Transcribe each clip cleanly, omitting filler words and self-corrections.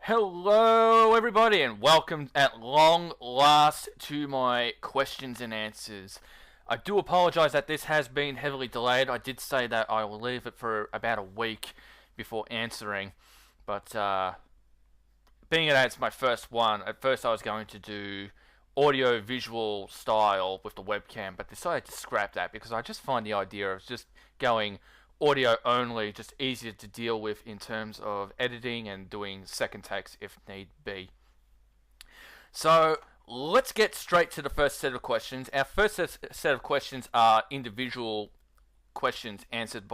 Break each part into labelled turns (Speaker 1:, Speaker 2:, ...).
Speaker 1: Hello everybody and welcome at long last to my questions and answers. I do apologise that this has been heavily delayed. I did say that I will leave it for about a week before answering, but being that it's my first one, at first I was going to do audio visual style with the webcam, but decided to scrap that because I just find the idea of just going audio only just easier to deal with in terms of editing and doing second takes if need be. So let's get straight to the first set of questions. Our first set of questions are individual questions asked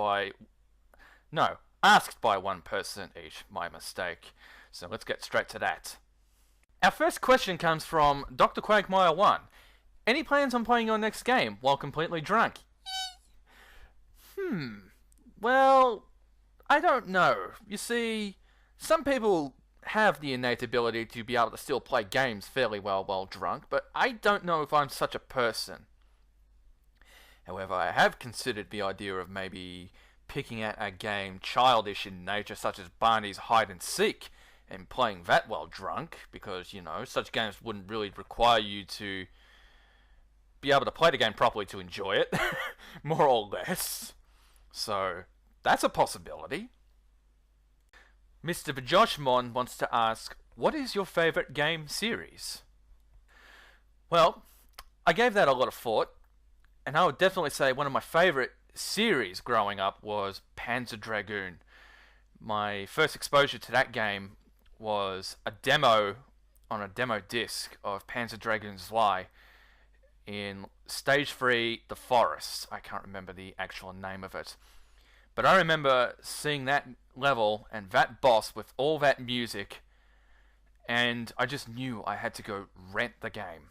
Speaker 1: by one person each. My mistake. So let's get straight to that. Our first question comes from Dr. Quagmire1. Any plans on playing your next game while completely drunk? Well, I don't know. You see, some people have the innate ability to be able to still play games fairly well while drunk, but I don't know if I'm such a person. However, I have considered the idea of maybe picking out a game childish in nature, such as Barney's Hide and Seek, and playing that while drunk, because, such games wouldn't really require you to be able to play the game properly to enjoy it, more or less. So, that's a possibility. Mr. Vajoshmon wants to ask, what is your favourite game series? Well, I gave that a lot of thought, and I would definitely say one of my favourite series growing up was Panzer Dragoon. My first exposure to that game was a demo on a demo disc of Panzer Dragoon Zwei in Stage 3, The Forest. I can't remember the actual name of it. But I remember seeing that level and that boss with all that music, and I just knew I had to go rent the game.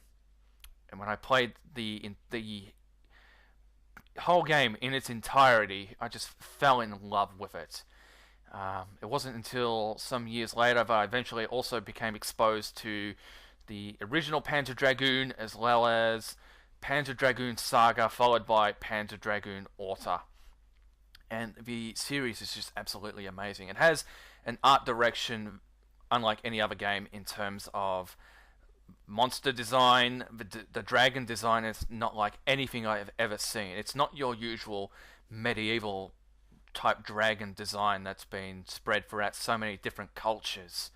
Speaker 1: And when I played the whole game in its entirety, I just fell in love with it. It wasn't until some years later that I eventually also became exposed to the original Panzer Dragoon as well as Panzer Dragoon Saga, followed by Panzer Dragoon Orta. And the series is just absolutely amazing. It has an art direction unlike any other game in terms of monster design. The dragon design is not like anything I have ever seen. It's not your usual medieval type dragon design that's been spread throughout so many different cultures.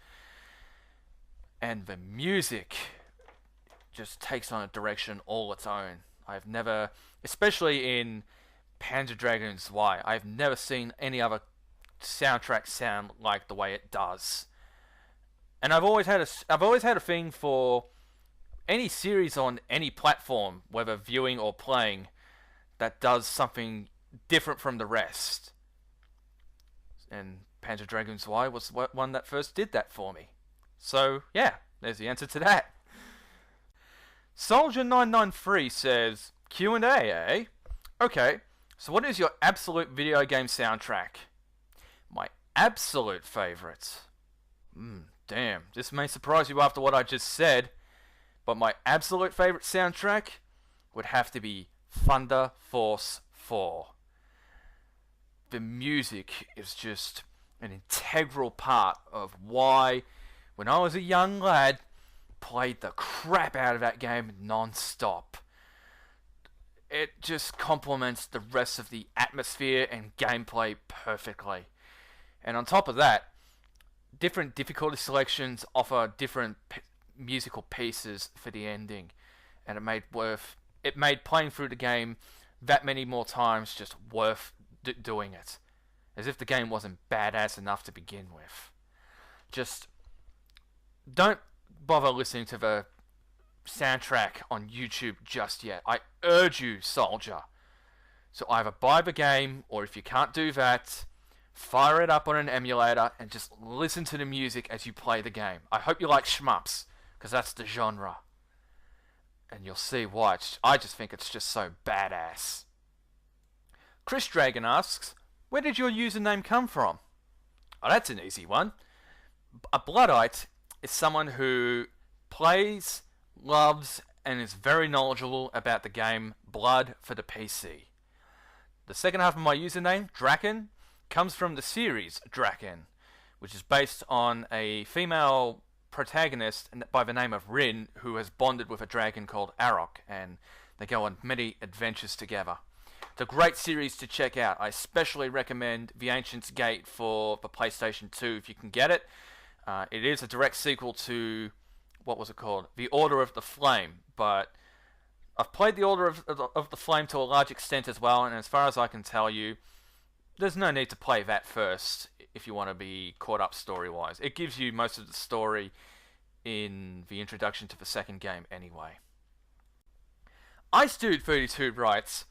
Speaker 1: And the music just takes on a direction all its own. I've never, especially in Panzer Dragoon Zwei, I've never seen any other soundtrack sound like the way it does. And I've always had a thing for any series on any platform, whether viewing or playing, that does something different from the rest. And Panzer Dragoon Zwei was one that first did that for me. So, yeah, there's the answer to that. Soldier993 says, Q&A, eh? Okay, so what is your absolute video game soundtrack? My absolute favourite? Damn, this may surprise you after what I just said, but my absolute favourite soundtrack would have to be Thunder Force 4. The music is just an integral part of why, when I was a young lad, played the crap out of that game non-stop. It just complements the rest of the atmosphere and gameplay perfectly. And on top of that, different difficulty selections offer different musical pieces for the ending, and it made playing through the game that many more times just worth doing it, as if the game wasn't badass enough to begin with. Just don't bother listening to the soundtrack on YouTube just yet. I urge you, soldier. So either buy the game, or if you can't do that, fire it up on an emulator and just listen to the music as you play the game. I hope you like shmups, because that's the genre. And you'll see why. I just think it's just so badass. Chris Dragon asks, where did your username come from? Oh, that's an easy one. A Bloodite is someone who plays, loves, and is very knowledgeable about the game Blood for the PC. The second half of my username, Draken, comes from the series Draken, which is based on a female protagonist by the name of Rin, who has bonded with a dragon called Arok, and they go on many adventures together. It's a great series to check out. I especially recommend The Ancient's Gate for the PlayStation 2 if you can get it. It is a direct sequel to, what was it called? The Order of the Flame, but I've played The Order of the Flame to a large extent as well, and as far as I can tell you, there's no need to play that first if you want to be caught up story-wise. It gives you most of the story in the introduction to the second game anyway. IceDude32 writes,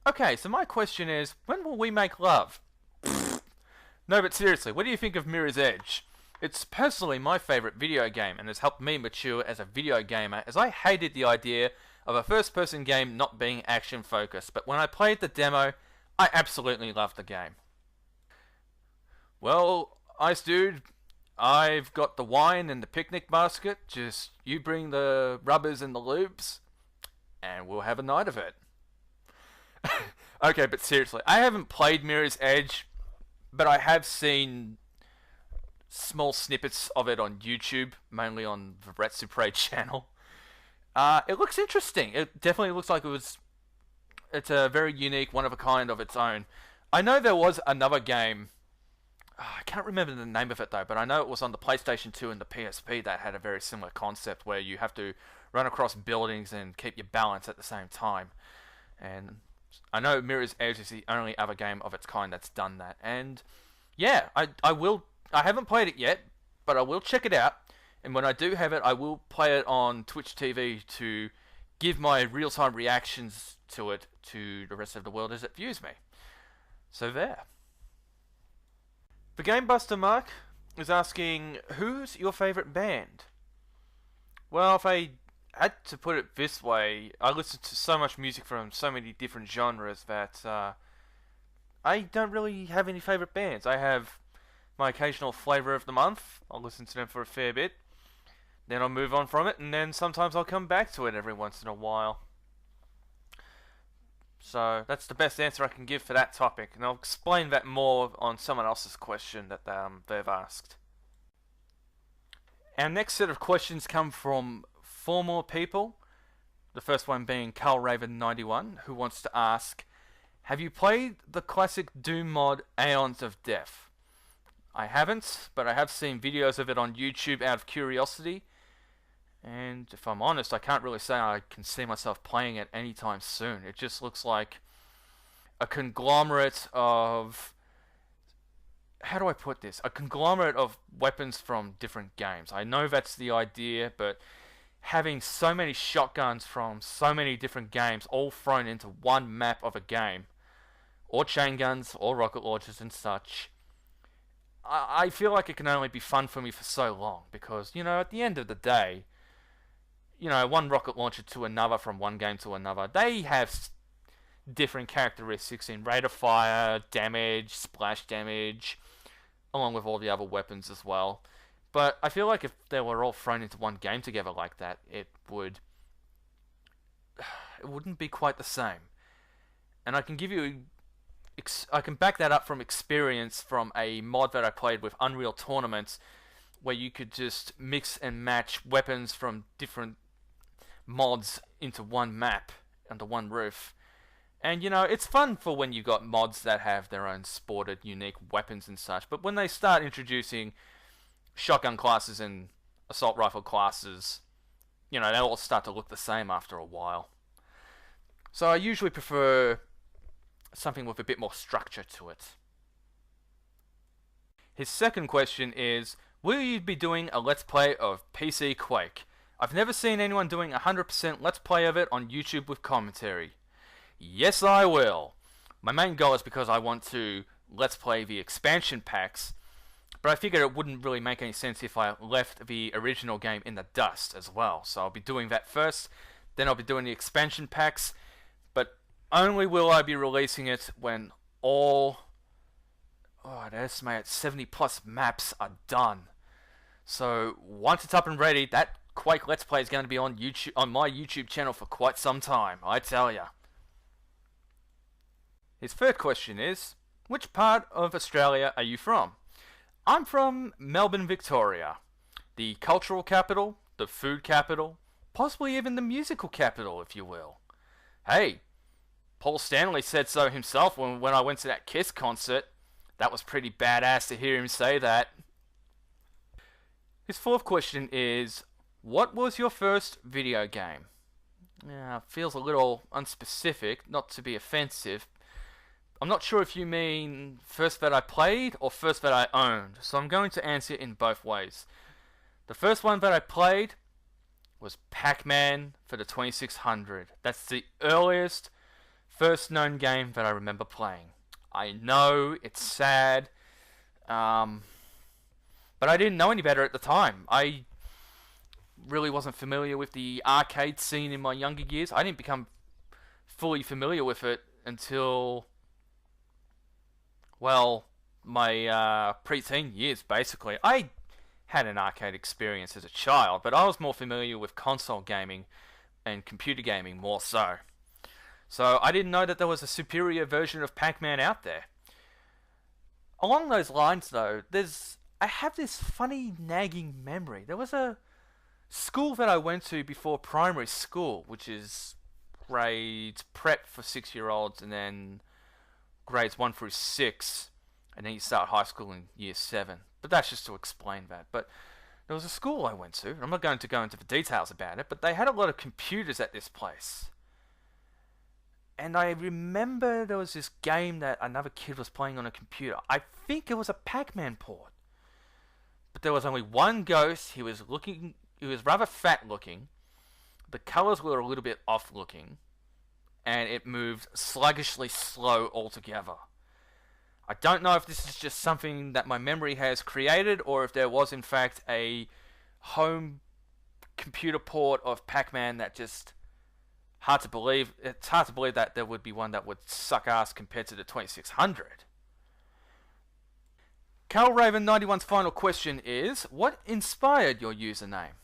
Speaker 1: okay, so my question is, when will we make love? No, but seriously, what do you think of Mirror's Edge? It's personally my favourite video game and has helped me mature as a video gamer, as I hated the idea of a first-person game not being action-focused, but when I played the demo, I absolutely loved the game. Well, Ice Dude, I've got the wine and the picnic basket, just you bring the rubbers and the lubes, and we'll have a night of it. Okay, but seriously, I haven't played Mirror's Edge, but I have seen small snippets of it on YouTube, mainly on the Retsupre channel. It looks interesting. It definitely looks like it's a very unique, one of a kind of its own. I know there was another game, I can't remember the name of it though, but I know it was on the PlayStation 2 and the PSP that had a very similar concept where you have to run across buildings and keep your balance at the same time. And I know Mirror's Edge is the only other game of its kind that's done that. And yeah, I haven't played it yet, but I will check it out. And when I do have it, I will play it on Twitch TV to give my real-time reactions to it to the rest of the world as it views me. So there. The Gamebuster Mark is asking, who's your favourite band? Well, if I had to put it this way, I listen to so much music from so many different genres that I don't really have any favourite bands. I have my occasional flavour of the month. I'll listen to them for a fair bit. Then I'll move on from it, and then sometimes I'll come back to it every once in a while. So that's the best answer I can give for that topic, and I'll explain that more on someone else's question that they've asked. Our next set of questions come from 4 more people. The first one being CarlRaven91, who wants to ask, have you played the classic Doom mod Aeons of Death? I haven't, but I have seen videos of it on YouTube out of curiosity. And if I'm honest, I can't really say I can see myself playing it anytime soon. It just looks like a conglomerate of... How do I put this? A conglomerate of weapons from different games. I know that's the idea, but having so many shotguns from so many different games all thrown into one map of a game, or chain guns, or rocket launchers and such, I feel like it can only be fun for me for so long, because, you know, at the end of the day, you know, one rocket launcher to another from one game to another, they have different characteristics in rate of fire, damage, splash damage, along with all the other weapons as well. But I feel like if they were all thrown into one game together like that, it wouldn't be quite the same. And I can back that up from experience from a mod that I played with Unreal Tournaments, where you could just mix and match weapons from different mods into one map, under one roof. And, you know, it's fun for when you've got mods that have their own sported, unique weapons and such, but when they start introducing shotgun classes and assault rifle classes, you know, they all start to look the same after a while. So I usually prefer something with a bit more structure to it. His second question is, will you be doing a Let's Play of PC Quake? I've never seen anyone doing 100% Let's Play of it on YouTube with commentary. Yes, I will. My main goal is because I want to Let's Play the expansion packs, but I figured it wouldn't really make any sense if I left the original game in the dust as well. So I'll be doing that first, then I'll be doing the expansion packs, but only will I be releasing it when all, I'd estimate 70 plus maps are done. So once it's up and ready, that Quake Let's Play is going to be on YouTube, on my YouTube channel for quite some time, I tell ya. His third question is, which part of Australia are you from? I'm from Melbourne, Victoria, the cultural capital, the food capital, possibly even the musical capital, if you will. Hey, Paul Stanley said so himself when I went to that Kiss concert. That was pretty badass to hear him say that. His fourth question is, what was your first video game? Feels a little unspecific, not to be offensive. I'm not sure if you mean first that I played or first that I owned, so I'm going to answer it in both ways. The first one that I played was Pac-Man for the 2600. That's the earliest, first known game that I remember playing. I know, it's sad, but I didn't know any better at the time. I really wasn't familiar with the arcade scene in my younger years. I didn't become fully familiar with it until, well, my preteen years, basically. I had an arcade experience as a child, but I was more familiar with console gaming and computer gaming more so. So I didn't know that there was a superior version of Pac-Man out there. Along those lines, though, I have this funny nagging memory. There was a school that I went to before primary school, which is grades prep for 6-year-olds and then grades 1 through 6, and then you start high school in year 7. But that's just to explain that. But there was a school I went to, and I'm not going to go into the details about it, but they had a lot of computers at this place. And I remember there was this game that another kid was playing on a computer. I think it was a Pac-Man port. But there was only one ghost. He was rather fat looking. The colors were a little bit off looking. And it moved sluggishly slow altogether. I don't know if this is just something that my memory has created, or if there was in fact a home computer port of Pac-Man that just hard to believe. It's hard to believe that there would be one that would suck ass compared to the 2600. Carl Raven 91's final question is, what inspired your username?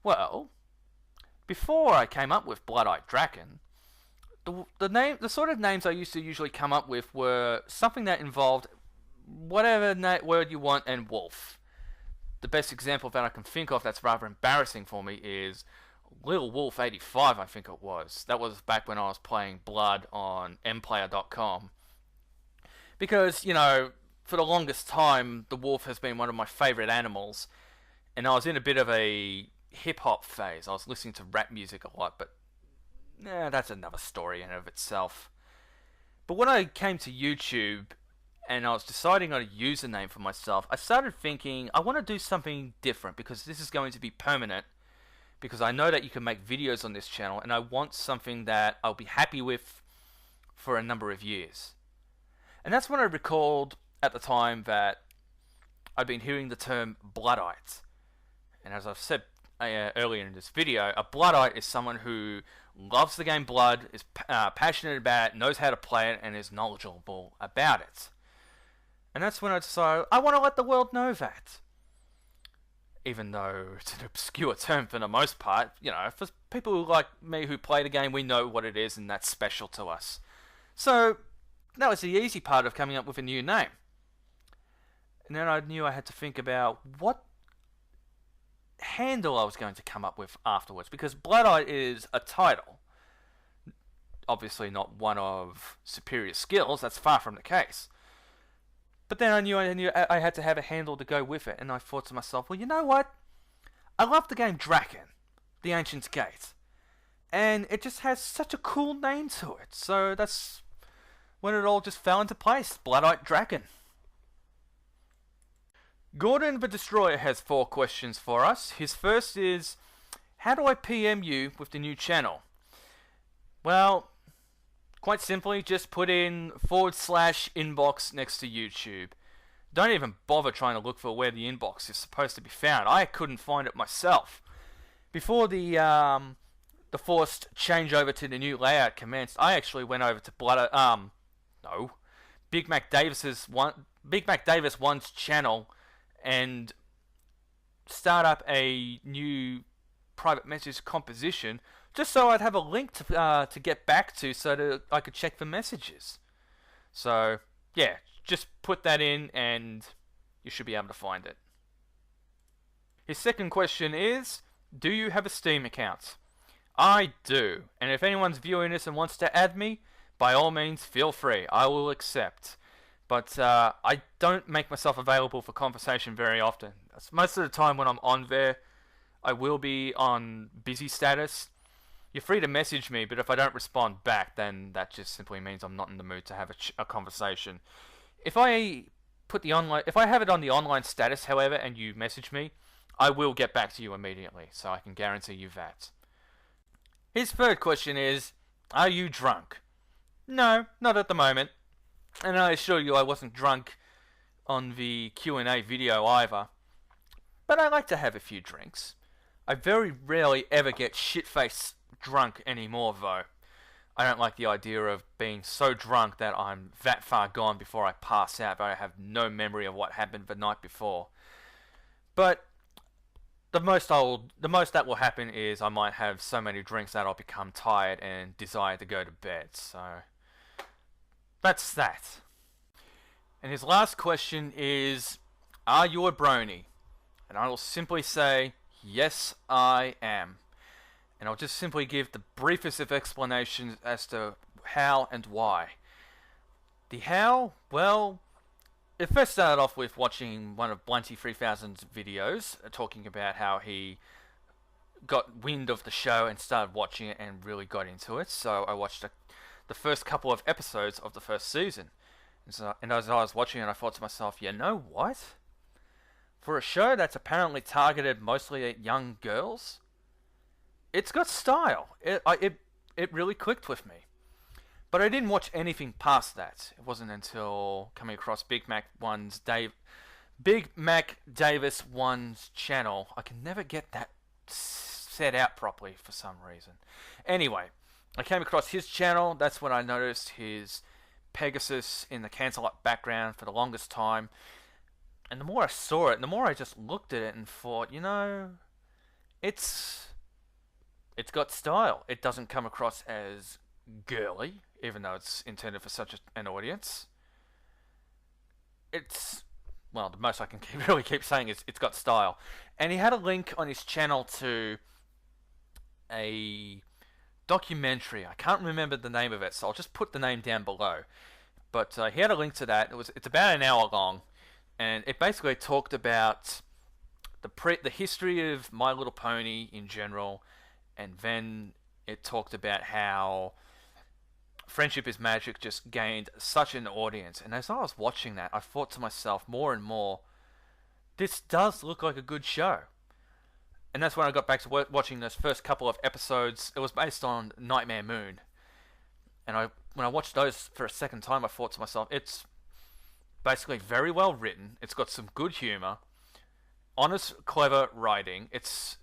Speaker 1: Well, before I came up with Blood-Eyed Draken, the sort of names I used to usually come up with were something that involved whatever word you want and wolf. The best example that I can think of that's rather embarrassing for me is Little Wolf 85, I think it was. That was back when I was playing Blood on mplayer.com. Because, for the longest time, the wolf has been one of my favourite animals. And I was in a bit of a hip-hop phase. I was listening to rap music a lot, but that's another story in and of itself. But when I came to YouTube and I was deciding on a username for myself, I started thinking, I want to do something different because this is going to be permanent. Because I know that you can make videos on this channel, and I want something that I'll be happy with for a number of years. And that's when I recalled at the time that I'd been hearing the term Bloodite. And as I've said earlier in this video, a Bloodite is someone who loves the game Blood, is passionate about it, knows how to play it, and is knowledgeable about it. And that's when I decided, I want to let the world know that. Even though it's an obscure term for the most part, for people like me who play the game, we know what it is, and that's special to us. So, that was the easy part of coming up with a new name. And then I knew I had to think about what handle I was going to come up with afterwards, because Bloodite is a title. Obviously not one of superior skills, that's far from the case. But then I knew I had to have a handle to go with it, and I thought to myself, well, you know what? I love the game Draken, The Ancient's Gate, and it just has such a cool name to it. So that's when it all just fell into place, Blood-Eyed Draken. Gordon the Destroyer has 4 questions for us. His first is, how do I PM you with the new channel? Well, quite simply, just put in /inbox next to YouTube. Don't even bother trying to look for where the inbox is supposed to be found. I couldn't find it myself. Before the forced changeover to the new layout commenced, I actually went over to Big Mac Davis 1's channel and start up a new private message composition, just so I'd have a link to get back to so that I could check for messages. So, yeah, just put that in and you should be able to find it. His second question is, do you have a Steam account? I do, and if anyone's viewing this and wants to add me, by all means feel free, I will accept. But I don't make myself available for conversation very often. Most of the time when I'm on there, I will be on busy status. You're free to message me, but if I don't respond back, then that just simply means I'm not in the mood to have a conversation. If I have it on the online status, however, and you message me, I will get back to you immediately, so I can guarantee you that. His third question is, are you drunk? No, not at the moment. And I assure you I wasn't drunk on the Q&A video either. But I like to have a few drinks. I very rarely ever get shit-faced drunk anymore though. I don't like the idea of being so drunk that I'm that far gone before I pass out, but I have no memory of what happened the night before. But the most that will happen is I might have so many drinks that I'll become tired and desire to go to bed. So that's that. And his last question is, are you a brony? And I will simply say, yes, I am. And I'll just simply give the briefest of explanations as to how and why. The how? Well, it first started off with watching one of Blanty 3000's videos, talking about how he got wind of the show and started watching it and really got into it. So I watched the first couple of episodes of the first season. And as I was watching it, I thought to myself, you know what? For a show that's apparently targeted mostly at young girls, it's got style. It really clicked with me. But I didn't watch anything past that. It wasn't until coming across Big Mac Davis 1's channel. I can never get that set out properly for some reason. Anyway, I came across his channel. That's when I noticed his Pegasus in the cancel-up background for the longest time. And the more I saw it, the more I just looked at it and thought, you know, it's got style. It doesn't come across as girly, even though it's intended for such an audience. Well, the most I can really keep saying is it's got style. And he had a link on his channel to a documentary. I can't remember the name of it, so I'll just put the name down below. But he had a link to that. It's about an hour long, and it basically talked about the history of My Little Pony in general, and then it talked about how Friendship is Magic just gained such an audience. And as I was watching that, I thought to myself more and more, this does look like a good show. And that's when I got back to watching those first couple of episodes. It was based on Nightmare Moon. And when I watched those for a second time, I thought to myself, it's basically very well written. It's got some good humor, honest, clever writing. It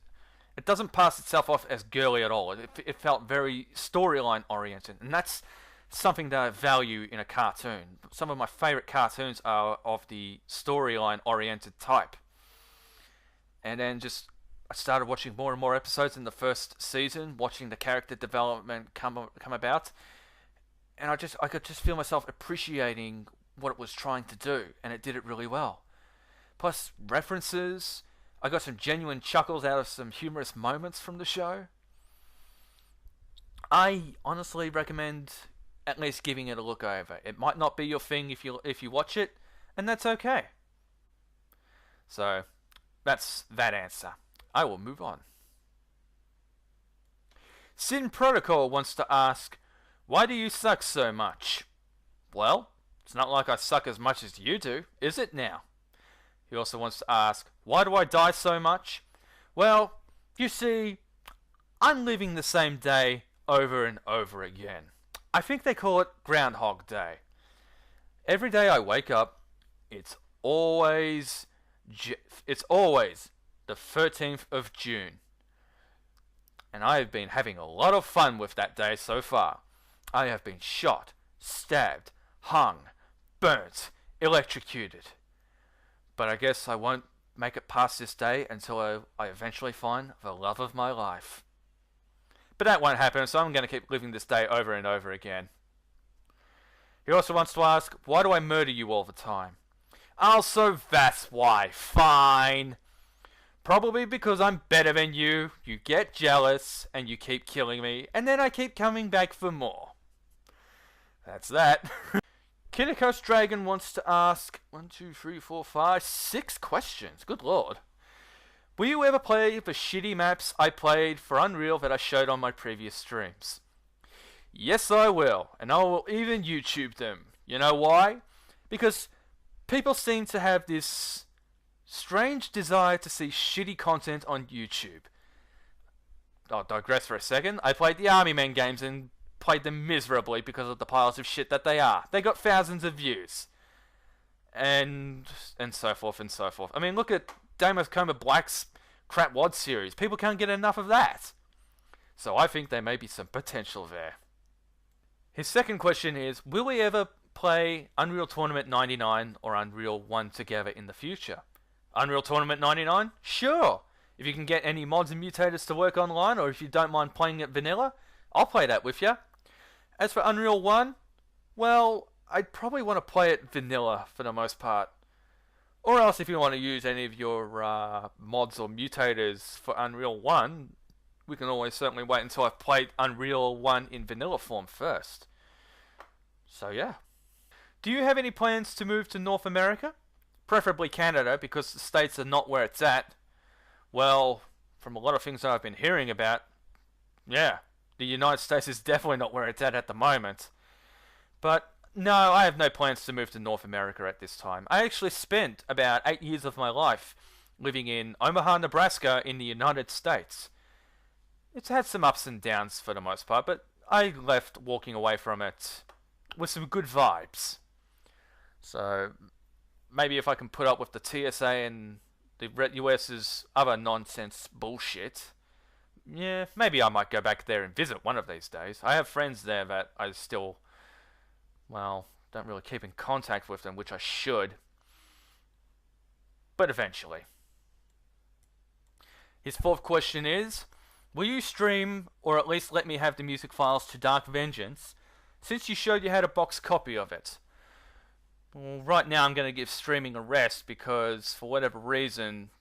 Speaker 1: doesn't pass itself off as girly at all. It felt very storyline oriented, and that's something that I value in a cartoon. Some of my favorite cartoons are of the storyline oriented type. And then I started watching more and more episodes in the first season, watching the character development come about, and I could just feel myself appreciating what it was trying to do, and it did it really well. Plus references. I got some genuine chuckles out of some humorous moments from the show. I honestly recommend at least giving it a look over. It might not be your thing if you watch it, and that's okay. So, that's that answer. I will move on. Sin Protocol wants to ask, why do you suck so much? Well, it's not like I suck as much as you do, is it now? He also wants to ask, why do I die so much? Well, you see, I'm living the same day over and over again. I think they call it Groundhog Day. Every day I wake up, it's always the 13th of June. And I have been having a lot of fun with that day so far. I have been shot, stabbed, hung, burnt, electrocuted. But I guess I won't make it past this day until I eventually find the love of my life. But that won't happen, so I'm going to keep living this day over and over again. He also wants to ask, why do I murder you all the time? Also, that's why. Fine. Probably because I'm better than you, you get jealous, and you keep killing me, and then I keep coming back for more. That's that. Kinnikos Dragon wants to ask 1, 2, 3, 4, 5, 6 questions. Good lord. Will you ever play the shitty maps I played for Unreal that I showed on my previous streams? Yes, I will, and I will even YouTube them. You know why? Because people seem to have this strange desire to see shitty content on YouTube. I'll digress for a second. I played the Army Men games and played them miserably because of the piles of shit that they are. They got thousands of views. And so forth and so forth. I mean, look at Dame of Coma Black's Crap WOD series. People can't get enough of that. So I think there may be some potential there. His second question is, will we ever play Unreal Tournament 99 or Unreal 1 together in the future? Unreal Tournament 99? Sure! If you can get any mods and mutators to work online, or if you don't mind playing it vanilla, I'll play that with you. As for Unreal 1, well, I'd probably want to play it vanilla for the most part. Or else if you want to use any of your mods or mutators for Unreal 1, we can always certainly wait until I've played Unreal 1 in vanilla form first. So yeah. Do you have any plans to move to North America? Preferably Canada, because the States are not where it's at. Well, from a lot of things that I've been hearing about, yeah, the United States is definitely not where it's at the moment. But no, I have no plans to move to North America at this time. I actually spent about 8 years of my life living in Omaha, Nebraska in the United States. It's had some ups and downs for the most part, but I left walking away from it with some good vibes. So maybe if I can put up with the TSA and the US's other nonsense bullshit, yeah, maybe I might go back there and visit one of these days. I have friends there that I still, well, don't really keep in contact with them, which I should. But eventually. His fourth question is, will you stream, or at least let me have the music files to Dark Vengeance, since you showed you had a box copy of it? Well, right now I'm going to give streaming a rest because, for whatever reason,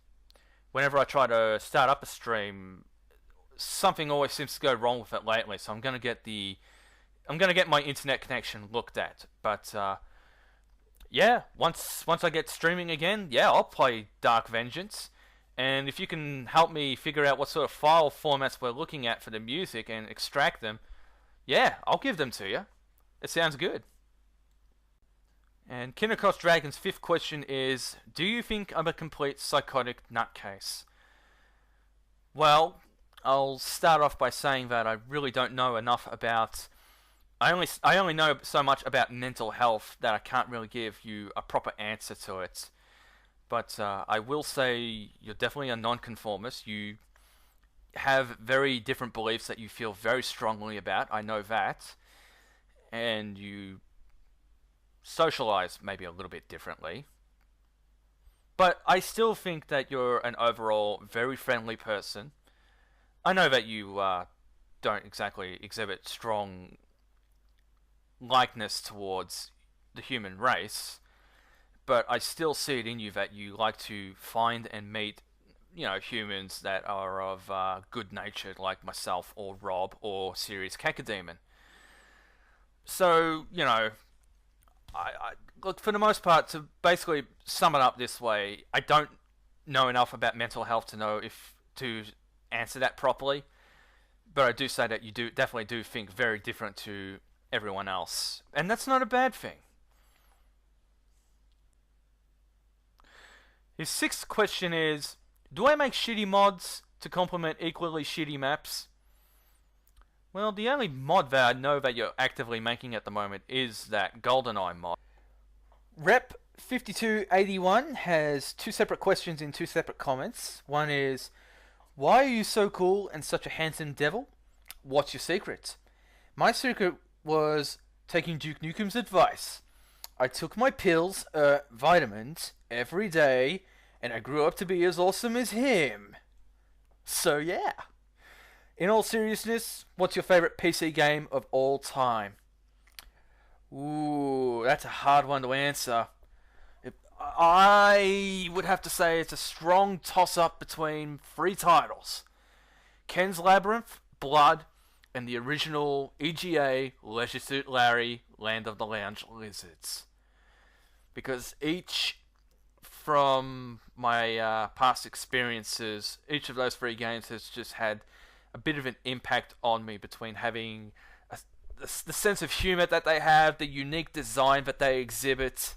Speaker 1: whenever I try to start up a stream, something always seems to go wrong with it lately. So I'm going to get my internet connection looked at. But yeah, once I get streaming again, yeah, I'll play Dark Vengeance. And if you can help me figure out what sort of file formats we're looking at for the music and extract them, yeah, I'll give them to you. It sounds good. And Kinnikos Dragon's fifth question is, do you think I'm a complete psychotic nutcase? Well, I'll start off by saying that I really don't know enough about... I only know so much about mental health that I can't really give you a proper answer to it. But I will say you're definitely a nonconformist. You have very different beliefs that you feel very strongly about. I know that. And you socialize maybe a little bit differently. But I still think that you're an overall very friendly person. I know that you don't exactly exhibit strong likeness towards the human race, but I still see it in you that you like to find and meet, humans that are of good nature, like myself or Rob or Sirius Cacodemon. So, I look, for the most part, to basically sum it up this way, I don't know enough about mental health to know if to answer that properly, but I do say that you definitely do think very different to everyone else, and that's not a bad thing. His sixth question is, do I make shitty mods to complement equally shitty maps? Well, the only mod that I know that you're actively making at the moment is that GoldenEye mod. Rep 5281 has two separate questions in two separate comments. One is, why are you so cool and such a handsome devil? What's your secret? My secret was taking Duke Nukem's advice. I took my pills, vitamins, every day, and I grew up to be as awesome as him. So yeah. In all seriousness, what's your favorite PC game of all time? Ooh, that's a hard one to answer. I would have to say it's a strong toss-up between three titles: Ken's Labyrinth, Blood, and the original EGA Leisure Suit Larry Land of the Lounge Lizards. Because each, from my past experiences, each of those three games has just had a bit of an impact on me, between having the sense of humor that they have, the unique design that they exhibit.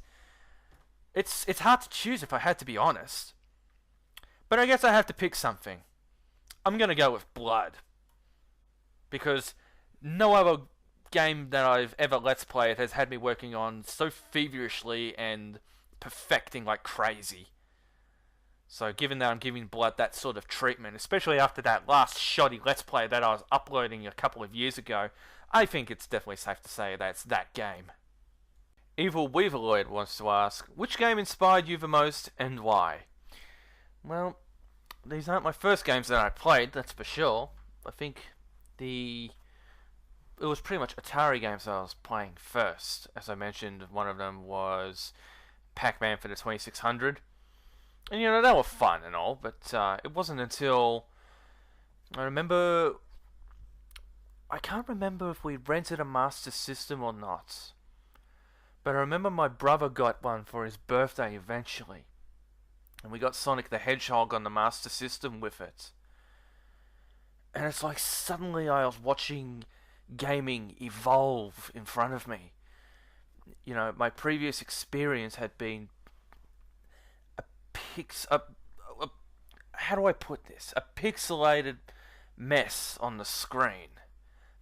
Speaker 1: It's hard to choose, if I had to be honest. But I guess I have to pick something. I'm going to go with Blood. Because no other game that I've ever Let's Played has had me working on so feverishly and perfecting like crazy. So given that I'm giving Blood that sort of treatment, especially after that last shoddy Let's Play that I was uploading a couple of years ago, I think it's definitely safe to say that's that game. Evil Weaverloid wants to ask, which game inspired you the most and why? Well, these aren't my first games that I played, that's for sure. I think it was pretty much Atari games that I was playing first. As I mentioned, one of them was Pac-Man for the 2600. And you know, they were fun and all, but it wasn't until I can't remember if we rented a Master System or not. But I remember my brother got one for his birthday eventually. And we got Sonic the Hedgehog on the Master System with it. And it's like suddenly I was watching gaming evolve in front of me. You know, my previous experience had been how do I put this? A pixelated mess on the screen.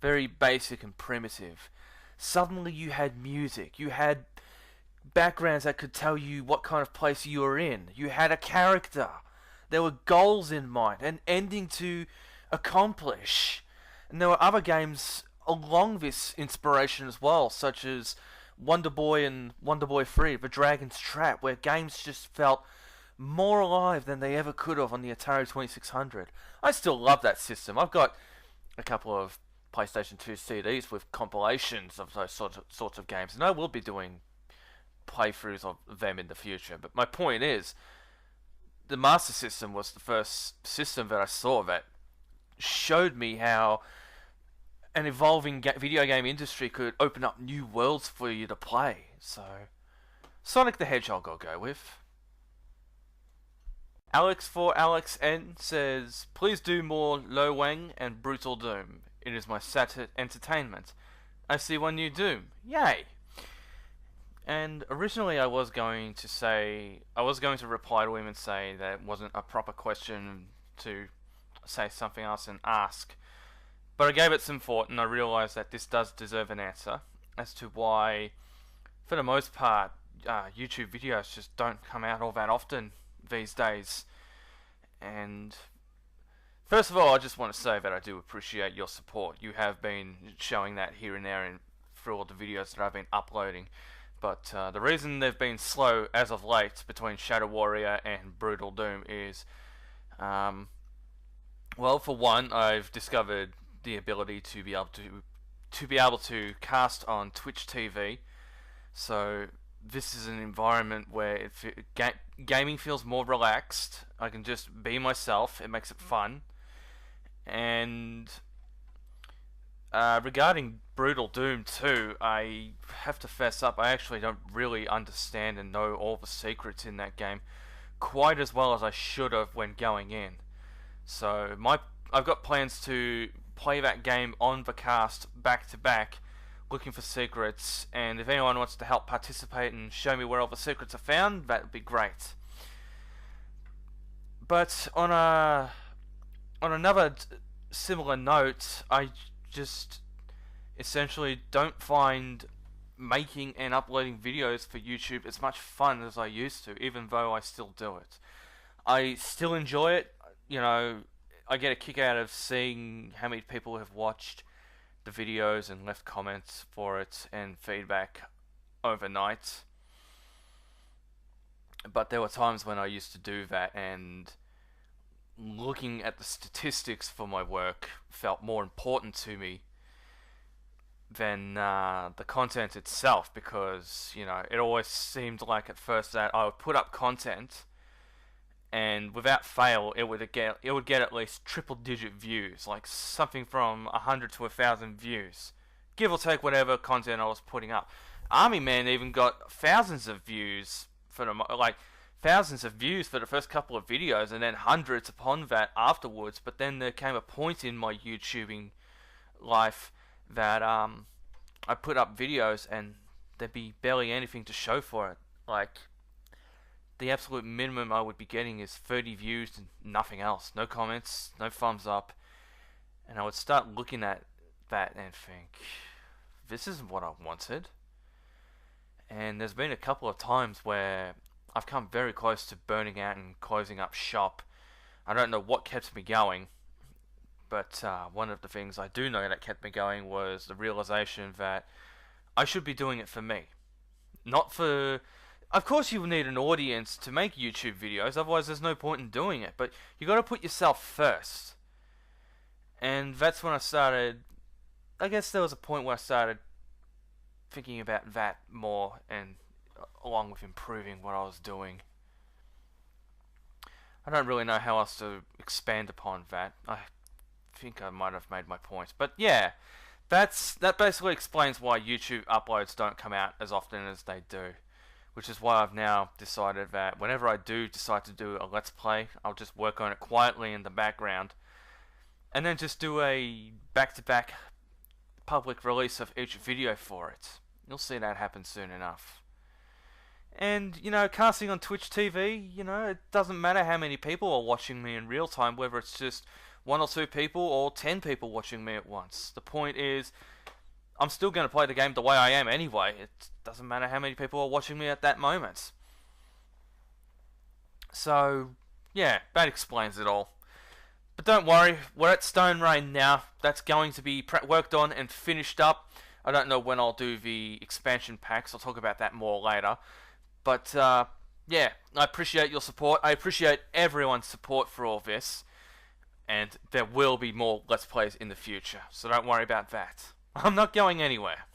Speaker 1: Very basic and primitive. Suddenly you had music. You had backgrounds that could tell you what kind of place you were in. You had a character. There were goals in mind, an ending to accomplish. And there were other games along this inspiration as well, such as Wonder Boy and Wonder Boy 3, The Dragon's Trap, where games just felt more alive than they ever could have on the Atari 2600. I still love that system. I've got a couple of PlayStation 2 CDs with compilations of those sorts of games, and I will be doing playthroughs of them in the future. But my point is, the Master System was the first system that I saw that showed me how an evolving video game industry could open up new worlds for you to play. So, Sonic the Hedgehog I'll go with. Alex for Alex N says, please do more Lo Wang and Brutal Doom. It is my Saturday entertainment. I see one new Doom. Yay! And originally I was going to reply to him and say that it wasn't a proper question to say something else and ask. But I gave it some thought and I realised that this does deserve an answer as to why, for the most part, YouTube videos just don't come out all that often these days. And first of all, I just want to say that I do appreciate your support. You have been showing that here and there and through all the videos that I've been uploading. But the reason they've been slow as of late between Shadow Warrior and Brutal Doom is, well, for one, I've discovered the ability to be able to cast on Twitch TV. So this is an environment where gaming feels more relaxed. I can just be myself. It makes it fun. And regarding Brutal Doom 2, I have to fess up, I actually don't really understand and know all the secrets in that game quite as well as I should have when going in. So I've got plans to play that game on the cast back to back, looking for secrets, and if anyone wants to help participate and show me where all the secrets are found, that would be great. But on another similar note, I just essentially don't find making and uploading videos for YouTube as much fun as I used to, even though I still do it. I still enjoy it. You know, I get a kick out of seeing how many people have watched the videos and left comments for it and feedback overnight. But there were times when I used to do that, and looking at the statistics for my work felt more important to me than the content itself, because it always seemed like at first that I would put up content and without fail it would get at least triple digit views, like something from 100 to 1,000 views, give or take whatever content I was putting up. Army Man even got thousands of views for the first couple of videos, and then hundreds upon that afterwards. But then there came a point in my YouTubing life that I put up videos and there'd be barely anything to show for it. Like, the absolute minimum I would be getting is 30 views and nothing else. No comments, no thumbs up. And I would start looking at that and think, this isn't what I wanted. And there's been a couple of times where I've come very close to burning out and closing up shop. I don't know what kept me going, but one of the things I do know that kept me going was the realization that I should be doing it for me. Not for... Of course you need an audience to make YouTube videos, otherwise there's no point in doing it, but you got to put yourself first. And that's when I started... I guess there was a point where I started thinking about that more, and along with improving what I was doing. I don't really know how else to expand upon that. I think I might have made my point. But yeah, that basically explains why YouTube uploads don't come out as often as they do. Which is why I've now decided that whenever I do decide to do a Let's Play, I'll just work on it quietly in the background. And then just do a back-to-back public release of each video for it. You'll see that happen soon enough. And, casting on Twitch TV, it doesn't matter how many people are watching me in real time, whether it's just 1 or 2 people or 10 people watching me at once. The point is, I'm still going to play the game the way I am anyway. It doesn't matter how many people are watching me at that moment. So, yeah, that explains it all. But don't worry, we're at Stone Rain now. That's going to be worked on and finished up. I don't know when I'll do the expansion packs. I'll talk about that more later. But, yeah, I appreciate your support. I appreciate everyone's support for all this. And there will be more Let's Plays in the future, so don't worry about that. I'm not going anywhere.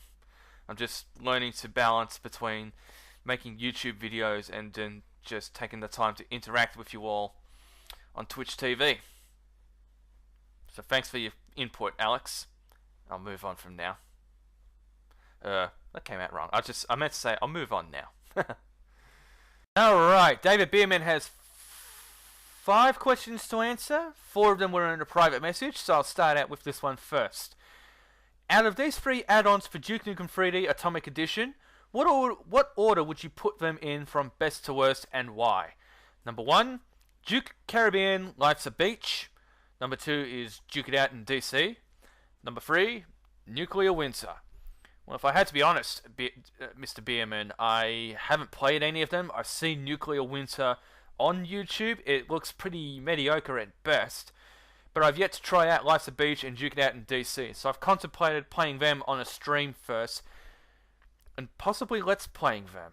Speaker 1: I'm just learning to balance between making YouTube videos and then just taking the time to interact with you all on Twitch TV. So thanks for your input, Alex. I'll move on from now. That came out wrong. I meant to say I'll move on now. Alright, David Bierman has 5 questions to answer. 4 of them were in a private message, so I'll start out with this one first. Out of these 3 add-ons for Duke Nukem 3D Atomic Edition, what order would you put them in from best to worst, and why? Number 1, Duke Caribbean Life's a Beach. Number 2 is Duke It Out in DC. Number 3, Nuclear Winter. Well, if I had to be honest, Mr. Bierman, I haven't played any of them. I've seen Nuclear Winter on YouTube. It looks pretty mediocre at best. But I've yet to try out Life's a Beach and Duke It Out in DC. So I've contemplated playing them on a stream first, and possibly Let's Playing them.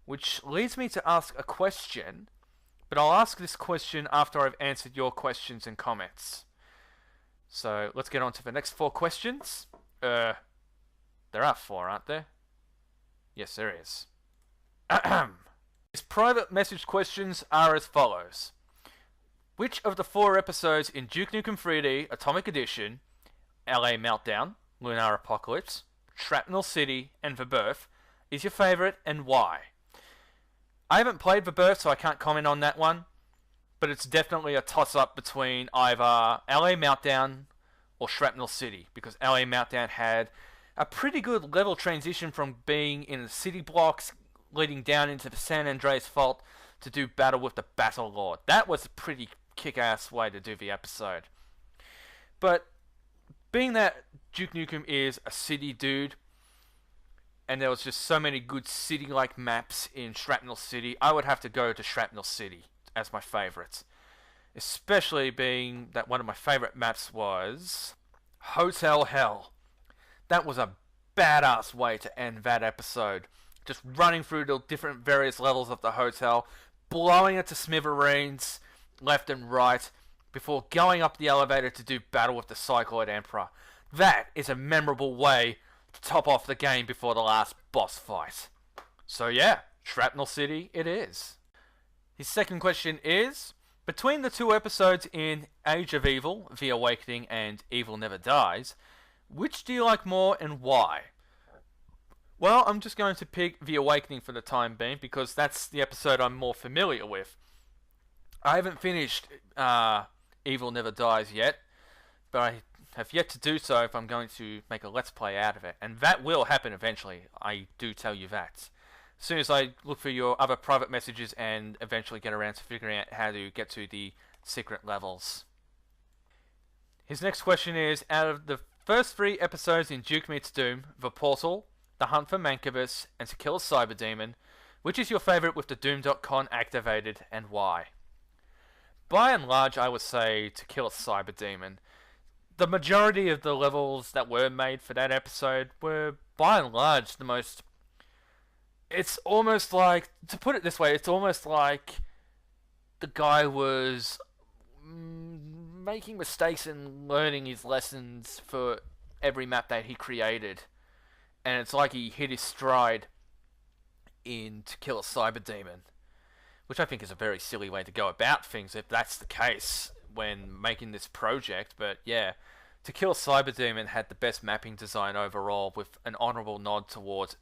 Speaker 1: Which leads me to ask a question, but I'll ask this question after I've answered your questions and comments. So let's get on to the next 4 questions. There are 4, aren't there? Yes, there is. His private message questions are as follows. Which of the 4 episodes in Duke Nukem 3D Atomic Edition, LA Meltdown, Lunar Apocalypse, Shrapnel City, and The Birth is your favourite, and why? I haven't played The Birth, so I can't comment on that one, but it's definitely a toss-up between either LA Meltdown or Shrapnel City, because LA Meltdown had a pretty good level transition from being in the city blocks leading down into the San Andreas Fault to do battle with the Battle Lord. That was a pretty kick-ass way to do the episode. But being that Duke Nukem is a city dude, and there was just so many good city-like maps in Shrapnel City, I would have to go to Shrapnel City as my favourite. Especially being that one of my favourite maps was Hotel Hell. That was a badass way to end that episode. Just running through the different various levels of the hotel, blowing it to smithereens, left and right, before going up the elevator to do battle with the Cycloid Emperor. That is a memorable way top off the game before the last boss fight. So yeah, Shrapnel City it is. His second question is, between the two episodes in Age of Evil, The Awakening, and Evil Never Dies, which do you like more and why? Well, I'm just going to pick The Awakening for the time being because that's the episode I'm more familiar with. I haven't finished Evil Never Dies yet, but I have yet to do so if I'm going to make a Let's Play out of it. And that will happen eventually, I do tell you that. As soon as I look for your other private messages and eventually get around to figuring out how to get to the secret levels. His next question is, out of the first 3 episodes in Duke Meets Doom, The Portal, The Hunt for Mancubus, and To Kill a Cyberdemon, which is your favourite with the Doom.con activated and why? By and large, I would say To Kill a Cyberdemon. The majority of the levels that were made for that episode were, by and large, the most... It's almost like, to put it this way, it's almost like the guy was making mistakes and learning his lessons for every map that he created. And it's like he hit his stride in To Kill a Cyberdemon, which I think is a very silly way to go about things if that's the case when making this project. But yeah, To Kill a Cyberdemon had the best mapping design overall, with an honourable nod towards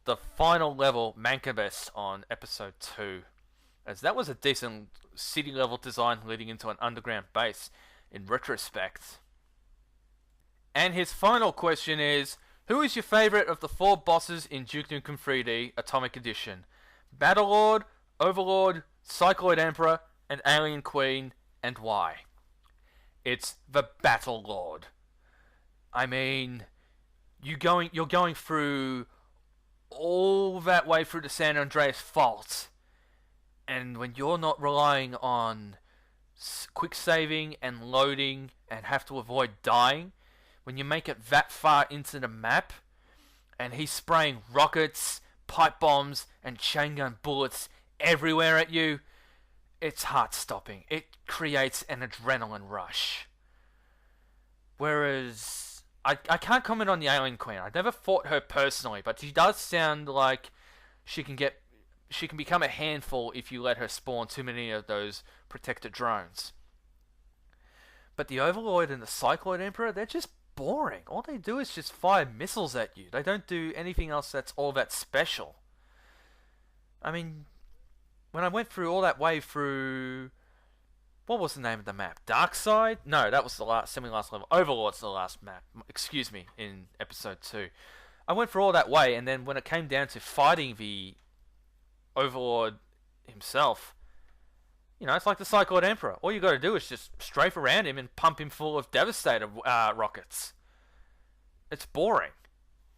Speaker 1: the final level, Mancubus, on episode 2, as that was a decent city level design leading into an underground base in retrospect. And his final question is, who is your favourite of the 4 bosses in Duke Nukem 3D Atomic Edition? Battlelord, Overlord, Cycloid Emperor, and Alien Queen, and why? It's the Battlelord. I mean, you're going through all that way through the San Andreas Fault, and when you're not relying on quick saving and loading and have to avoid dying, when you make it that far into the map and he's spraying rockets, pipe bombs and chain gun bullets everywhere at you, it's heart stopping. It creates an adrenaline rush. Whereas I can't comment on the Alien Queen. I've never fought her personally, but she does sound like she can become a handful if you let her spawn too many of those protected drones. But the Overlord and the Cycloid Emperor, they're just boring. All they do is just fire missiles at you. They don't do anything else that's all that special. I mean, when I went through all that way through... What was the name of the map? Darkside? No, that was the semi-last level. Overlord's the last map. Excuse me, in episode 2. I went through all that way, and then when it came down to fighting the Overlord himself, you know, it's like the Cycloid Emperor. All you got to do is just strafe around him and pump him full of Devastator rockets. It's boring.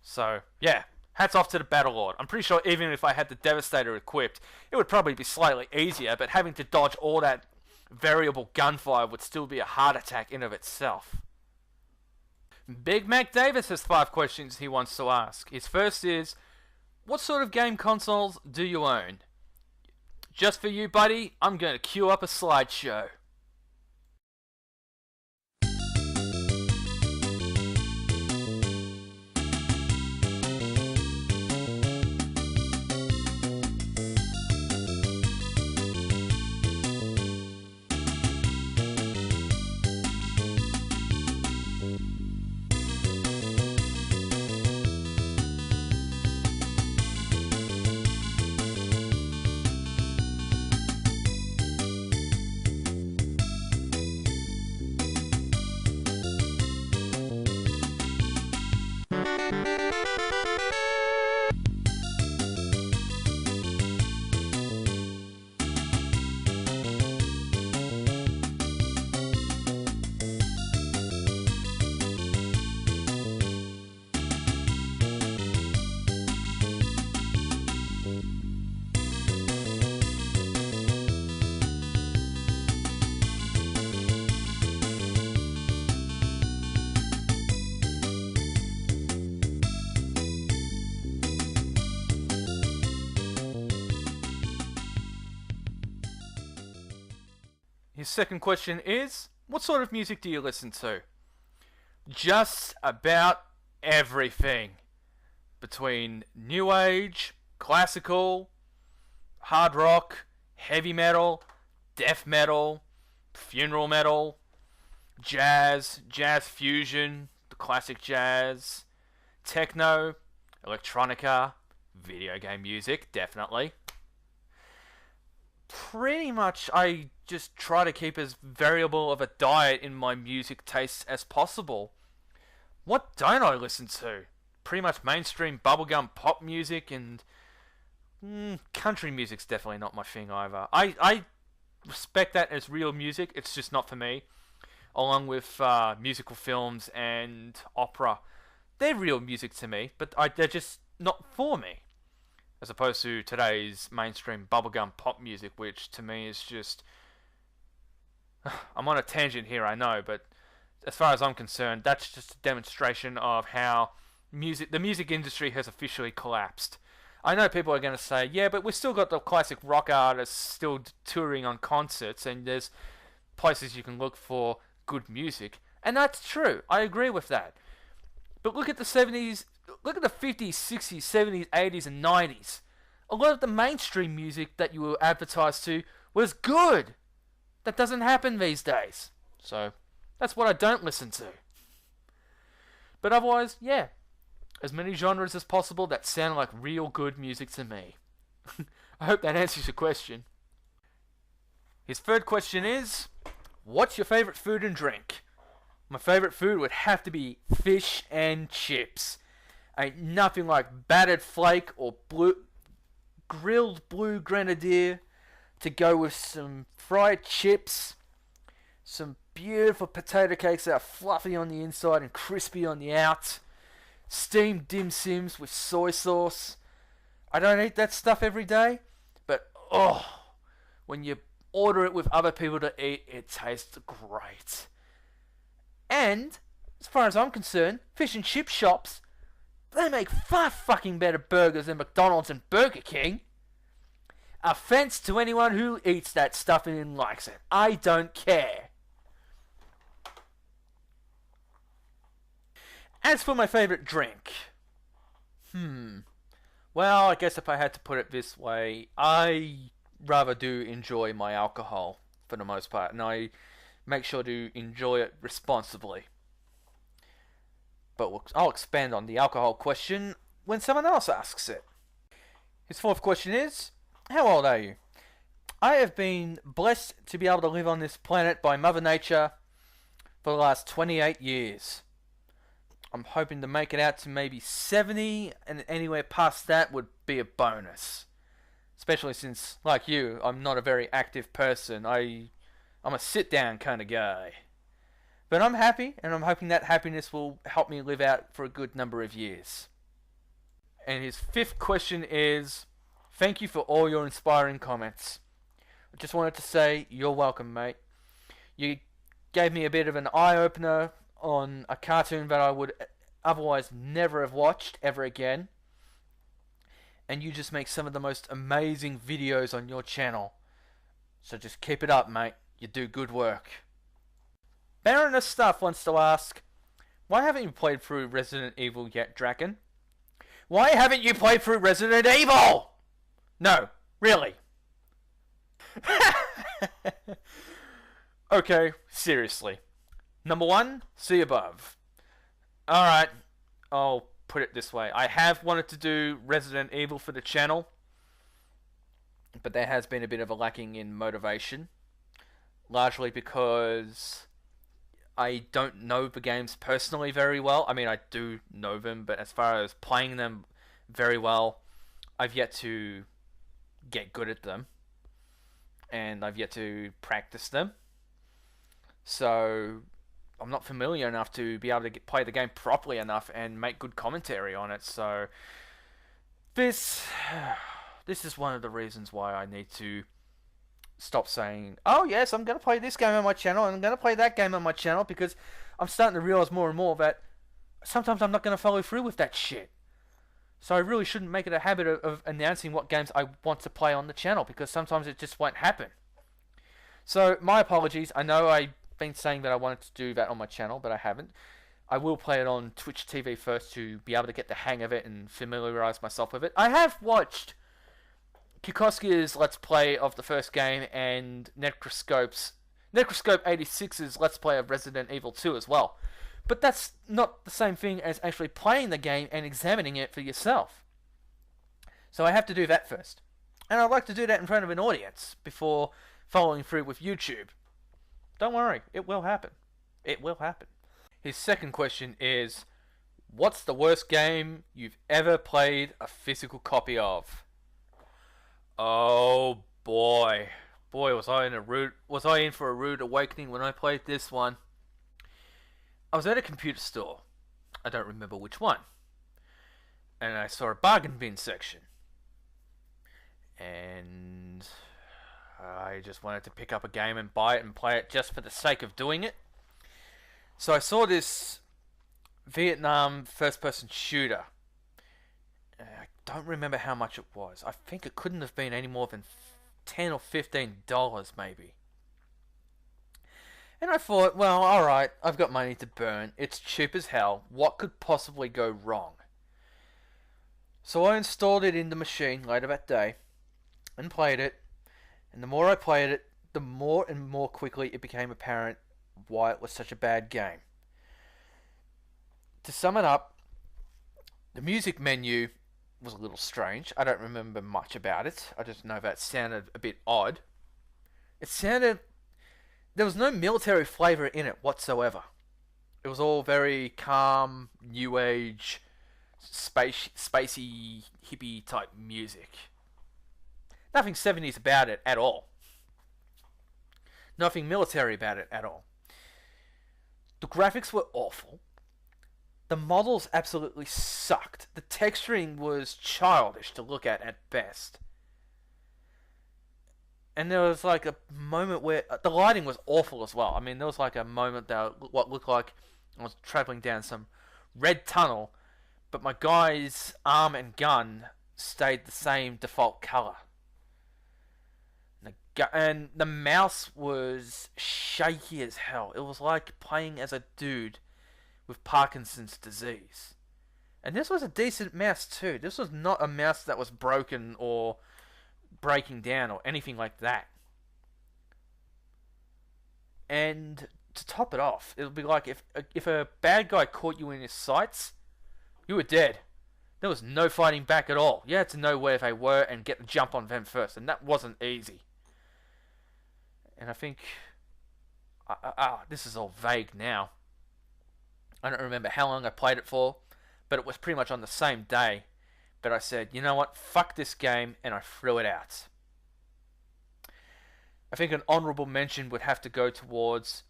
Speaker 1: So, yeah, hats off to the Battlelord. I'm pretty sure even if I had the Devastator equipped, it would probably be slightly easier, but having to dodge all that variable gunfire would still be a heart attack in of itself. Big Mac Davis has 5 questions he wants to ask. His first is, what sort of game consoles do you own? Just for you, buddy, I'm going to queue up a slideshow. His second question is, what sort of music do you listen to? Just about everything. between new age, classical, hard rock, heavy metal, death metal, funeral metal, jazz, jazz fusion, the classic jazz, techno, electronica, video game music, definitely. Pretty much, I just try to keep as variable of a diet in my music tastes as possible. What don't I listen to? Pretty much mainstream bubblegum pop music and country music's definitely not my thing either. I respect that as real music, it's just not for me. Along with musical films and opera. They're real music to me, but they're just not for me. As opposed to today's mainstream bubblegum pop music, which to me is just... I'm on a tangent here, I know, but as far as I'm concerned, that's just a demonstration of how the music industry has officially collapsed. I know people are going to say, yeah, but we've still got the classic rock artists still touring on concerts, and there's places you can look for good music. And that's true. I agree with that. But look at the 70s, look at the 50s, 60s, 70s, 80s, and 90s. A lot of the mainstream music that you were advertised to was good. That doesn't happen these days. So, that's what I don't listen to. But otherwise, yeah. As many genres as possible that sound like real good music to me. I hope that answers your question. His third question is, what's your favourite food and drink? My favourite food would have to be fish and chips. Ain't nothing like battered flake or grilled blue grenadier to go with some fried chips, some beautiful potato cakes that are fluffy on the inside and crispy on the out, steamed dim sims with soy sauce. I don't eat that stuff every day, but when you order it with other people to eat, it tastes great. And, as far as I'm concerned, fish and chip shops, they make far fucking better burgers than McDonald's and Burger King. Offense to anyone who eats that stuff and likes it. I don't care. As for my favourite drink, well, I guess if I had to put it this way, I rather do enjoy my alcohol for the most part, and I make sure to enjoy it responsibly. But I'll expand on the alcohol question when someone else asks it. His fourth question is, how old are you? I have been blessed to be able to live on this planet by Mother Nature for the last 28 years. I'm hoping to make it out to maybe 70, and anywhere past that would be a bonus. Especially since, like you, I'm not a very active person. I'm a sit-down kind of guy. But I'm happy, and I'm hoping that happiness will help me live out for a good number of years. And his fifth question is, thank you for all your inspiring comments. I just wanted to say, you're welcome, mate. You gave me a bit of an eye-opener on a cartoon that I would otherwise never have watched ever again. And you just make some of the most amazing videos on your channel. So just keep it up, mate. You do good work. Baroness Stuff wants to ask, why haven't you played through Resident Evil yet, Draken? Why haven't you played through Resident Evil? No, really. Okay, seriously. Number one, see above. Alright, I'll put it this way. I have wanted to do Resident Evil for the channel, but there has been a bit of a lacking in motivation. Largely because I don't know the games personally very well. I mean, I do know them, but as far as playing them very well, I've yet to get good at them. And I've yet to practice them. So I'm not familiar enough to be able to play the game properly enough and make good commentary on it. So this is one of the reasons why I need to stop saying, oh yes, I'm going to play this game on my channel and I'm going to play that game on my channel, because I'm starting to realize more and more that sometimes I'm not going to follow through with that shit. So I really shouldn't make it a habit of announcing what games I want to play on the channel, because sometimes it just won't happen. So my apologies. I know I've been saying that I wanted to do that on my channel, but I haven't. I will play it on Twitch TV first to be able to get the hang of it and familiarize myself with it. I have watched Kikoski's Let's Play of the first game and Necroscope 86's Let's Play of Resident Evil 2 as well. But that's not the same thing as actually playing the game and examining it for yourself. So I have to do that first. And I'd like to do that in front of an audience before following through with YouTube. Don't worry, it will happen. It will happen. His second question is, what's the worst game you've ever played a physical copy of? Oh boy. Boy, was I in for a rude awakening when I played this one. I was at a computer store. I don't remember which one. And I saw a bargain bin section. And I just wanted to pick up a game and buy it and play it just for the sake of doing it. So I saw this Vietnam first-person shooter. I don't remember how much it was. I think it couldn't have been any more than $10 or $15 maybe. And I thought, well, alright, I've got money to burn. It's cheap as hell. What could possibly go wrong? So I installed it in the machine later that day and played it. And the more I played it, the more and more quickly it became apparent why it was such a bad game. To sum it up, the music menu was a little strange. I don't remember much about it. I just know that sounded a bit odd. There was no military flavour in it whatsoever. It was all very calm, new age, spacey, hippie type music. Nothing 70s about it at all. Nothing military about it at all. The graphics were awful. The models absolutely sucked. The texturing was childish to look at best. And there was like a moment where the lighting was awful as well. I mean, there was like a moment that what looked like I was traveling down some red tunnel, but my guy's arm and gun stayed the same default color. And the mouse was shaky as hell. It was like playing as a dude with Parkinson's disease. And this was a decent mouse too. This was not a mouse that was broken or breaking down or anything like that. And to top it off, it would be like if a bad guy caught you in his sights, you were dead. There was no fighting back at all. You had to know where they were and get the jump on them first, and that wasn't easy. And I think this is all vague now. I don't remember how long I played it for, but it was pretty much on the same day. But I said, you know what, fuck this game, and I threw it out. I think an honourable mention would have to go towards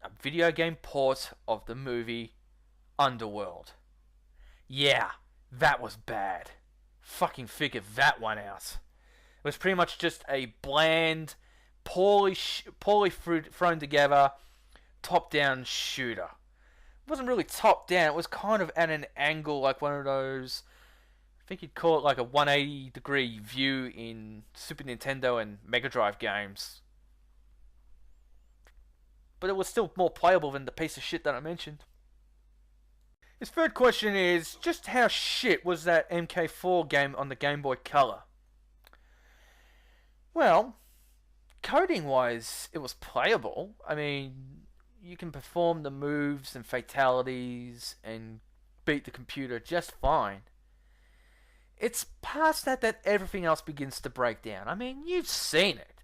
Speaker 1: a video game port of the movie Underworld. Yeah, that was bad. Fucking figure that one out. It was pretty much just a bland, poorly thrown together, top-down shooter. It wasn't really top-down, it was kind of at an angle, like one of those, I think you'd call it like a 180-degree view in Super Nintendo and Mega Drive games. But it was still more playable than the piece of shit that I mentioned. His third question is, just how shit was that MK4 game on the Game Boy Color? Well, coding-wise, it was playable. I mean, you can perform the moves and fatalities and beat the computer just fine. It's past that everything else begins to break down. I mean, you've seen it.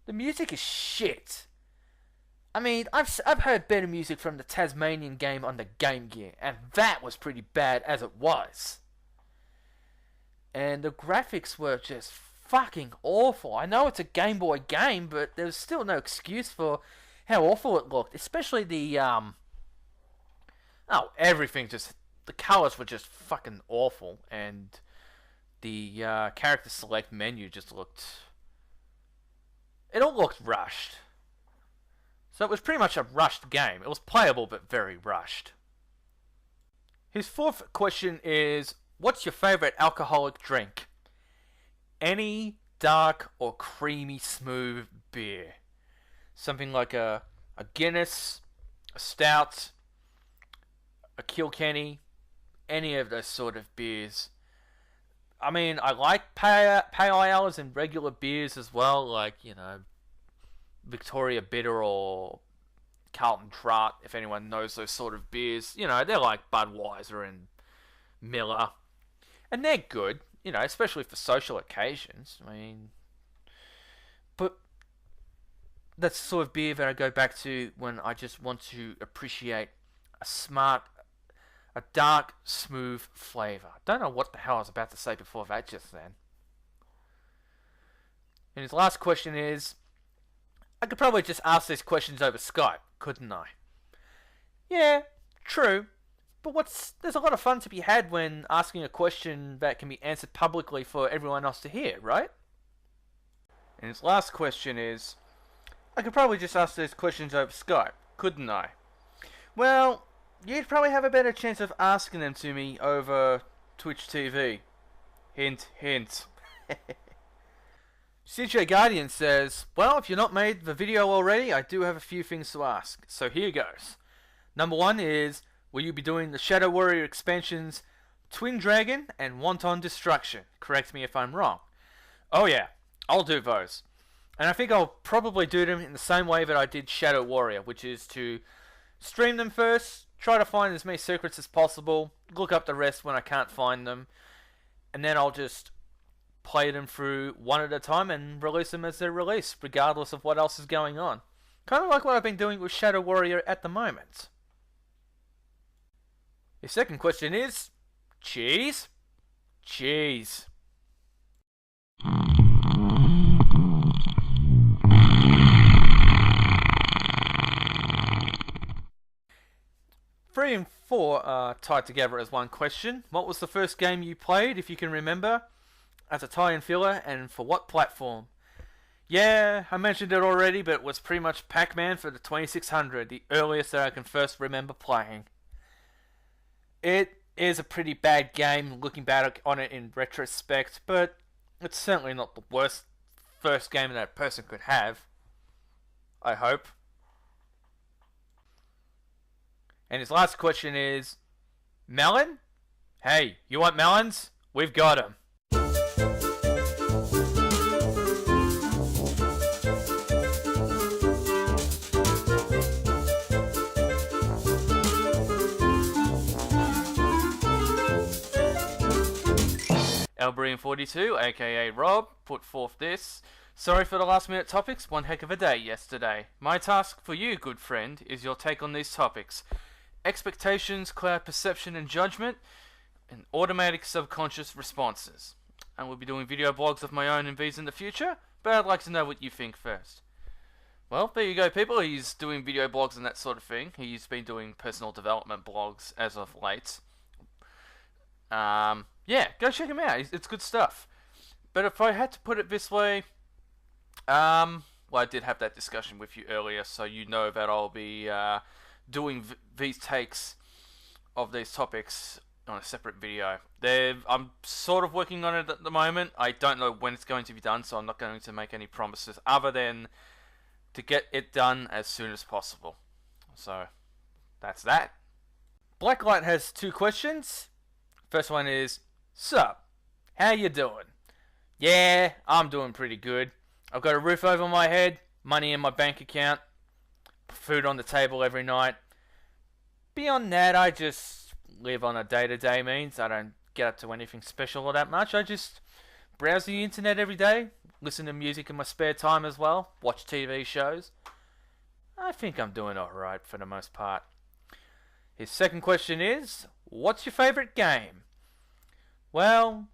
Speaker 1: The music is shit. I mean, I've heard better music from the Tasmanian game on the Game Gear, and that was pretty bad as it was. And the graphics were just fucking awful. I know it's a Game Boy game, but there's still no excuse for how awful it looked. Especially the, everything just, the colors were just fucking awful, and the character select menu just looked, it all looked rushed. So it was pretty much a rushed game. It was playable, but very rushed. His fourth question is, what's your favourite alcoholic drink? Any dark or creamy smooth beer. Something like a Guinness, a stout, a Kilkenny, any of those sort of beers. I mean, I like pale ales and regular beers as well, like, Victoria Bitter or Carlton Draught, if anyone knows those sort of beers. They're like Budweiser and Miller. And they're good, especially for social occasions. I mean, but that's the sort of beer that I go back to when I just want to appreciate a dark, smooth flavour. Don't know what the hell I was about to say before that just then. And his last question is, I could probably just ask these questions over Skype, couldn't I? Yeah, true. But there's a lot of fun to be had when asking a question that can be answered publicly for everyone else to hear, right? And his last question is, I could probably just ask these questions over Skype, couldn't I? Well, you'd probably have a better chance of asking them to me over Twitch TV. Hint, hint. CJ Guardian says, well, if you're not made the video already, I do have a few things to ask. So here goes. Number 1 is, will you be doing the Shadow Warrior expansions Twin Dragon and Wanton Destruction? Correct me if I'm wrong. Oh yeah, I'll do those. And I think I'll probably do them in the same way that I did Shadow Warrior, which is to stream them first, try to find as many secrets as possible, look up the rest when I can't find them, and then I'll just play them through one at a time and release them as they're released, regardless of what else is going on. Kind of like what I've been doing with Shadow Warrior at the moment. The second question is, cheese? Cheese. Three and 4 are tied together as one question. What was the first game you played, if you can remember, as a tie-in filler, and for what platform? Yeah, I mentioned it already, but it was pretty much Pac-Man for the 2600, the earliest that I can first remember playing. It is a pretty bad game, looking back on it in retrospect, but it's certainly not the worst first game that a person could have. I hope. And his last question is, melon? Hey, you want melons? We've got them. Elbrian42, aka Rob, put forth this. Sorry for the last minute topics, one heck of a day yesterday. My task for you, good friend, is your take on these topics. Expectations, cloud perception and judgment, and automatic subconscious responses. And we'll be doing video blogs of my own and these in the future, but I'd like to know what you think first. Well, there you go, people. He's doing video blogs and that sort of thing. He's been doing personal development blogs as of late. Yeah, go check him out. It's good stuff. But if I had to put it this way, well, I did have that discussion with you earlier, so you know that I'll be doing these takes of these topics on a separate video. I'm sort of working on it at the moment. I don't know when it's going to be done, so I'm not going to make any promises other than to get it done as soon as possible. So, that's that. Blacklight has 2 questions. First one is, sup, how you doing? Yeah, I'm doing pretty good. I've got a roof over my head, money in my bank account, food on the table every night. Beyond that, I just live on a day-to-day means. I don't get up to anything special or that much. I just browse the internet every day, listen to music in my spare time as well, watch TV shows. I think I'm doing alright for the most part. His second question is, what's your favourite game? Well,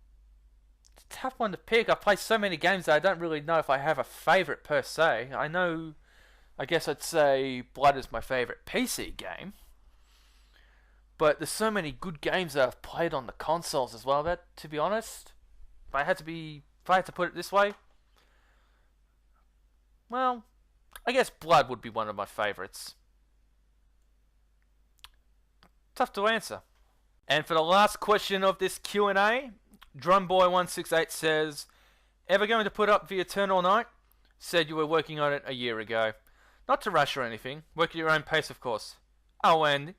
Speaker 1: it's a tough one to pick. I play so many games that I don't really know if I have a favourite per se. I guess I'd say Blood is my favourite PC game. But there's so many good games that I've played on the consoles as well that, to be honest, if I had to put it this way, well, I guess Blood would be one of my favourites. Tough to answer. And for the last question of this Q&A, Drumboy168 says, ever going to put up the Eternal Night? Said you were working on it a year ago. Not to rush or anything. Work at your own pace, of course. Oh, and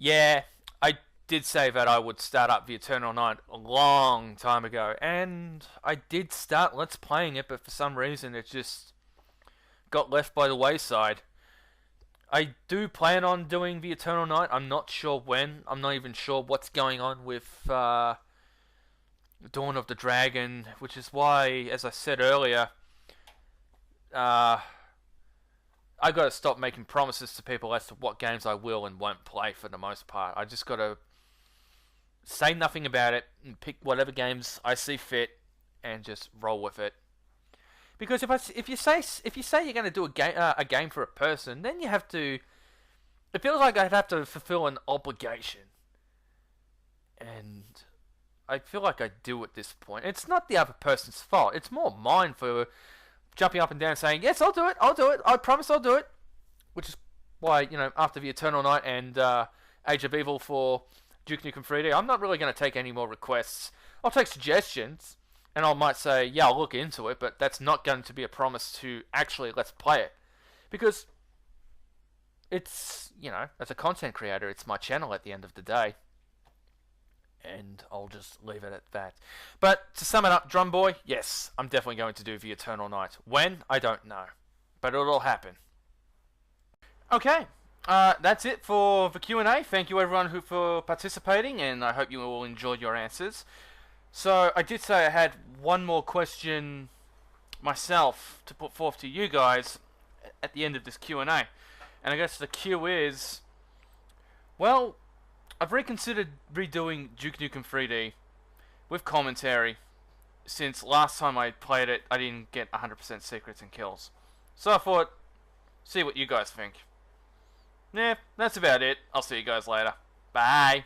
Speaker 1: Yeah, I did say that I would start up the Eternal Night a long time ago, and I did start Let's Playing it, but for some reason it just got left by the wayside. I do plan on doing the Eternal Night. I'm not sure when. I'm not even sure what's going on with Dawn of the Dragon, which is why, as I said earlier, uh, I got to stop making promises to people as to what games I will and won't play for the most part. I just got to say nothing about it and pick whatever games I see fit and just roll with it. Because if you say you're going to do a game for a person, then you have to. It feels like I'd have to fulfill an obligation, and I feel like I do at this point. It's not the other person's fault. It's more mine for jumping up and down saying, yes, I'll do it, I promise I'll do it. Which is why, after the Eternal Night and Age of Evil for Duke Nukem 3D, I'm not really going to take any more requests. I'll take suggestions, and I might say, yeah, I'll look into it, but that's not going to be a promise to actually let's play it. Because it's, as a content creator, it's my channel at the end of the day. And I'll just leave it at that. But to sum it up, Drum Boy, yes, I'm definitely going to do the Eternal Night. When? I don't know. But it'll happen. Okay, that's it for the Q&A. Thank you everyone for participating, and I hope you all enjoyed your answers. So, I did say I had one more question myself to put forth to you guys at the end of this Q&A. And I guess the Q is, well, I've reconsidered redoing Duke Nukem 3D with commentary, since last time I played it, I didn't get 100% secrets and kills. So I thought, see what you guys think. Yeah, that's about it. I'll see you guys later. Bye.